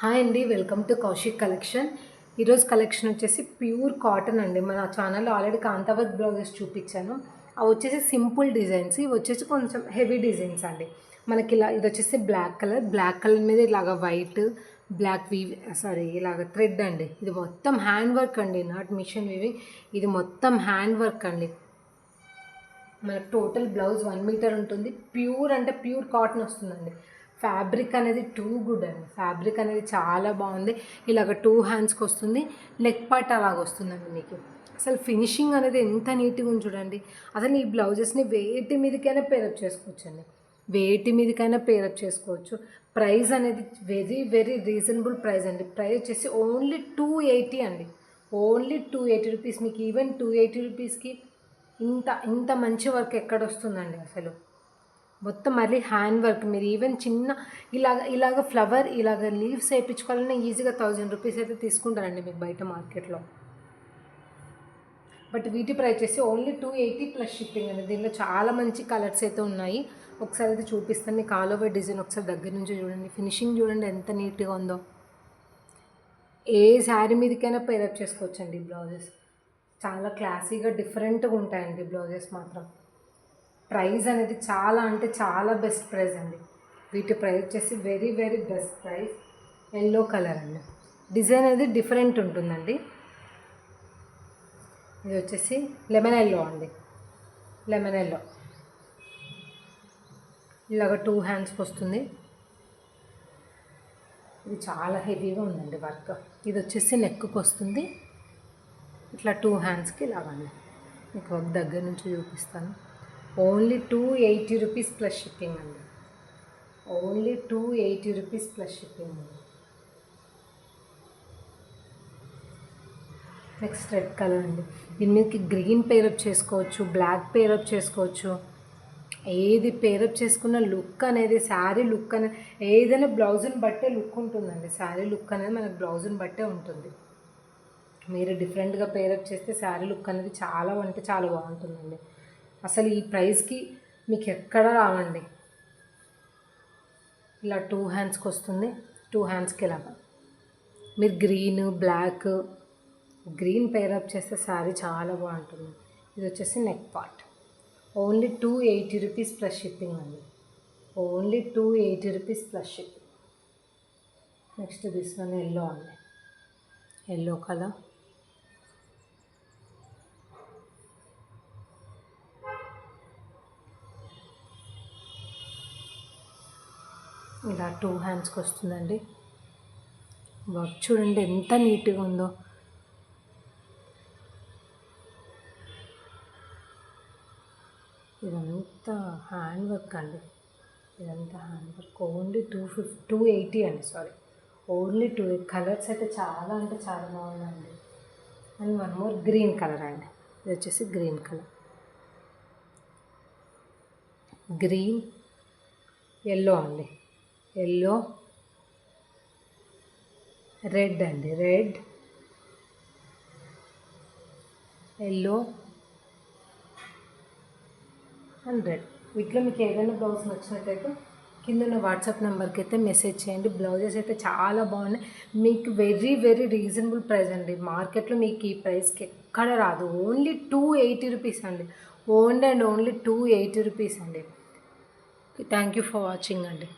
Hi అండి, welcome to Kaushik collection. ఈరోజు collection వచ్చేసి ప్యూర్ కాటన్ అండి. మన ఛానల్లో ఆల్రెడీ కాంతావర్క్ బ్లౌజెస్ చూపించాను. అవి వచ్చేసి సింపుల్ డిజైన్స్, ఇవి వచ్చేసి కొంచెం హెవీ డిజైన్స్ అండి. మనకి ఇలా ఇది వచ్చేసి బ్లాక్ కలర్ మీద ఇలాగ వైట్ బ్లాక్ వీవ్ ఇలాగ థ్రెడ్ అండి. ఇది మొత్తం హ్యాండ్ వర్క్ అండి, నాట్ మిషన్ వీవింగ్. ఇది మొత్తం హ్యాండ్ వర్క్ అండి. మనకు టోటల్ బ్లౌజ్ 1 మీటర్ ఉంటుంది. ప్యూర్ అంటే ప్యూర్ కాటన్ వస్తుందండి. ఫ్యాబ్రిక్ అనేది టూ గుడ్ అండి. ఫ్యాబ్రిక్ అనేది చాలా బాగుంది. ఇలాగ 2 హ్యాండ్స్కి వస్తుంది, నెక్ పార్ట్ అలాగ వస్తుందండి మీకు. అసలు ఫినిషింగ్ అనేది ఎంత నీట్గా ఉంది చూడండి. అసలు ఈ బ్లౌజెస్ని వేటి మీదకైనా పేరప్ చేసుకోవచ్చు అండి, వేటి మీదకైనా పేరప్ చేసుకోవచ్చు. ప్రైస్ అనేది వెరీ వెరీ రీజనబుల్ ప్రైస్ అండి. ప్రైస్ వచ్చేసి ఓన్లీ 280 అండి, ఓన్లీ 280 రూపీస్. మీకు ఈవెన్ 280 రూపీస్కి ఇంత మంచి వర్క్ ఎక్కడ వస్తుందండి అసలు. మొత్తం మళ్ళీ హ్యాండ్ వర్క్. మీరు ఈవెన్ చిన్న ఇలాగ ఫ్లవర్ ఇలాగ లీవ్స్ వేయించుకోవాలన్నా ఈజీగా 1000 రూపీస్ అయితే తీసుకుంటారండి మీకు బయట మార్కెట్లో. బట్ వీటి ప్రైస్ చేసి ఓన్లీ 280 ప్లస్ షిప్పింగ్ అండి. దీనిలో చాలా మంచి కలర్స్ అయితే ఉన్నాయి. ఒకసారి అయితే చూపిస్తాను మీకు. ఆల్ ఓవర్ డిజైన్ ఒకసారి దగ్గర నుంచి చూడండి. ఫినిషింగ్ చూడండి ఎంత నీట్గా ఉందో. ఏ శారీ మీదకైనా పేరప్ చేసుకోవచ్చండి బ్లౌజెస్. చాలా క్లాసీగా డిఫరెంట్గా ఉంటాయండి బ్లౌజెస్ మాత్రం. ప్రైస్ అనేది చాలా అంటే చాలా బెస్ట్ ప్రైస్ అండి. వీటి ప్రైస్ వచ్చేసి very very best price. Yellow colour అండి. డిజైన్ అనేది డిఫరెంట్ ఉంటుందండి. ఇది వచ్చేసి లెమన్ ఎల్లో అండి. లెమన్ ఎల్లో ఇలాగ 2 హ్యాండ్స్కి వస్తుంది. ఇది చాలా హెవీగా ఉందండి వర్క్. ఇది వచ్చేసి నెక్కి వస్తుంది. ఇట్లా 2 హ్యాండ్స్కి ఇలాగండి. మీకు వర్క్ దగ్గర నుంచి చూపిస్తాను. ఓన్లీ 280 రూపీస్ ప్లస్ షిప్పింగ్ అండి. ఓన్లీ 280 రూపీస్ ప్లస్ షిప్పింగ్ అండి. నెక్స్ట్ రెడ్ కలర్ అండి. దీనికి గ్రీన్ పేరప్ చేసుకోవచ్చు, బ్లాక్ పేరప్ చేసుకోవచ్చు. ఏది పేరప్ చేసుకున్న లుక్ అనేది, శారీ లుక్ అనేది ఏదైనా బ్లౌజ్ని బట్టే లుక్ ఉంటుందండి. శారీ లుక్ అనేది మనకు బ్లౌజ్ని బట్టే ఉంటుంది. మీరు డిఫరెంట్గా పేరప్ చేస్తే శారీ లుక్ అనేది చాలా అంటే చాలా బాగుంటుందండి. అసలు ఈ ప్రైస్కి మీకు ఎక్కడ రావండి. ఇలా 2 హ్యాండ్స్కి వస్తుంది. 2 హ్యాండ్స్కి ఇలాగా మీరు గ్రీన్ పేరప్ చేస్తే శారీ చాలా బాగుంటుంది. ఇది వచ్చేసి neck part. Only 280 rupees plus shipping అండి. Only 280 rupees plus shipping. Next this one yellow అండి. Yellow colour. ఇలా 2 హ్యాండ్స్కి వస్తుందండి. వర్క్ చూడండి ఎంత నీట్గా ఉందో. ఇదంతా హ్యాండ్ వర్క్ అండి. ఇదంతా హ్యాండ్ వర్క్. ఓన్లీ 280 అండి. ఓన్లీ 2. కలర్స్ అయితే చాలా అంటే చాలా బాగుందండి. And one more green colour అండి. ఇది వచ్చేసి గ్రీన్ కలర్. గ్రీన్ ఎల్లో అండి. ఎల్లో రెడ్ అండి. Red yellow and red. వీటిలో మీకు ఏదైనా బ్లౌజ్ నచ్చినట్టయితే కింద ఉన్న వాట్సాప్ నెంబర్కి అయితే మెసేజ్ చేయండి. బ్లౌజెస్ అయితే చాలా బాగున్నాయి. మీకు వెరీ వెరీ రీజనబుల్ ప్రైస్ అండి. మార్కెట్లో మీకు ఈ ప్రైస్కి ఎక్కడ రాదు. ఓన్లీ 280 రూపీస్ అండి. ఓన్లీ 280 రూపీస్ అండి. థ్యాంక్ యూ ఫర్ వాచింగ్ అండి.